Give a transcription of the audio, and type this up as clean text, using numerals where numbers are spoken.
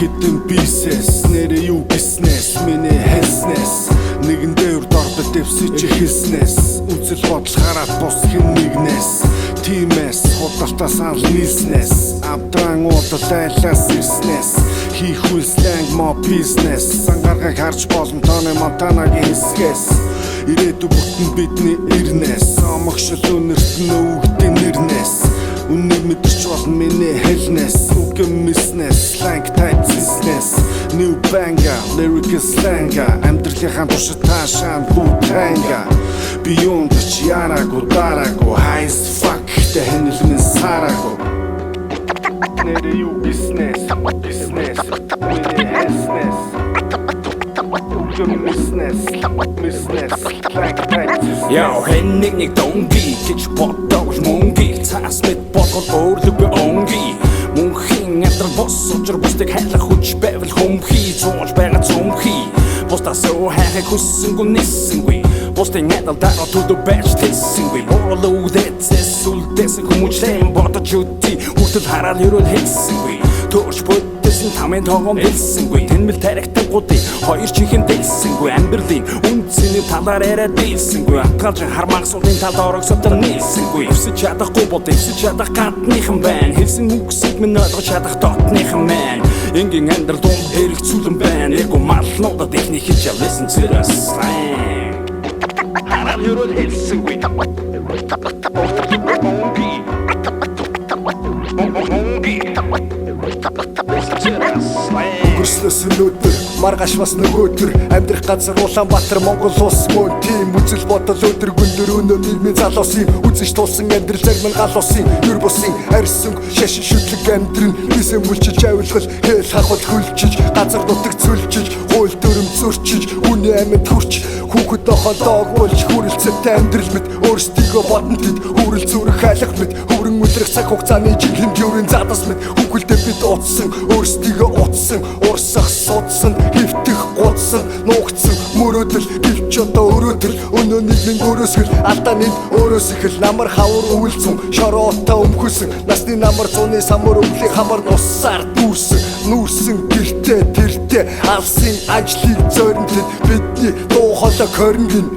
hidden pieces нэрээ юу бизнес миний хэлснес нэгэн дээр дордод дэвсэж хэлснес үзэл бодол хараад бус хэн нэгнес тимэс худалдаа санал нийлснес авдран уудал айлаас ирснес хийх үйлслэнг мо бизнес сангаргыг харж болон тооны монтанагийн хэсгээс ирээдүй бүтэн бидний ирнэс амгшил өнөрт нөвгдэн нэрнэс үннийг мэдэрч болно миний хэлнэс үгэн миснэс slang type business new banger lyrical slang амьдралынхаа туршид таашаан бутанга beyond чиараго дараго high as fuck тэхэнэлмэн сараго нэрээ юу business миний хэлснэс Яа хэннийг донги гэж бодож мөнгө цаас мэд болгол өөрлөгөө онги мөнхийн амтрал бос учир бусдыг хайлах хүч байвал хүмхий зууж байгаа цөмхий бусдасоо хайхыг хүссэнгүй ниссэнгүй бусдын адалдаа төдөө байж тэссэнгүй боолоо дэцэс үлдэсэн хүмүүжлэн бодож үти хүртэл хараад ерөөл хэлсэнгүй төрч бүтсэн тамийн тоогон хэлсэнгүй тэнмэл тарихтангуудын хоёр чихэн дэлсэнгүй амьдралын үнцний талаар яриад дэлсэнгүй атгалж хармагсуудын талд орогсотон нийлсэнгүй өвсөж чадахгүй бод өвсөж чадах гадныхан байна хэлсэн үгсийг минь ойлгож чадах дотныхан маань энгийн амьдрал дум эрх цүлэн байна эго малнуудад ихний хийж listen to the slang хараад ерөөл хэлсэнгүй Өнгөрснөөс өнөөдөр маргааш бас нөгөөдөр амьдрах газар Улаанбаатар Монгол улс мөн тийм үзэл бодол өдөр гүндэр өнөө нийгмийн залуусын үзэж тулсан амьдрал зарим нь гал усын юр бусын арьсүнг шашин шүтлэг амьдрын бисэм мүлчилж авилгал хэл хахвал хөлчиж газар нутаг цөлчиж хууль дүрм зөрчиж үний амьд хүрч хүүхэд охондоо болж хүрэлцэтэй амьдрал мэд өөрсдийгөө бодон тэд хүрэл зүрх хайлах мэд хөврөн үлрэх цаг хугацааны жинхэнэ юурын задас мэд хүүхэлдээ бид утсан өөрсдийгөө утсан урсах судсан хөвтөх гудсан нуугдсан мөрөөдөл гівч одоо өрөөдөл өнөө нийгмийн өрөөсгөл алдааны өрөөс ихэл намар хавар өвөлцөн шороотоо өмхөсөн насны намар зуны самар өвлийн хамар нуссаар нүүрсэн гэртээ тэртээ алсын ажлыг зоримтод бидний дуу хоолой корнгийн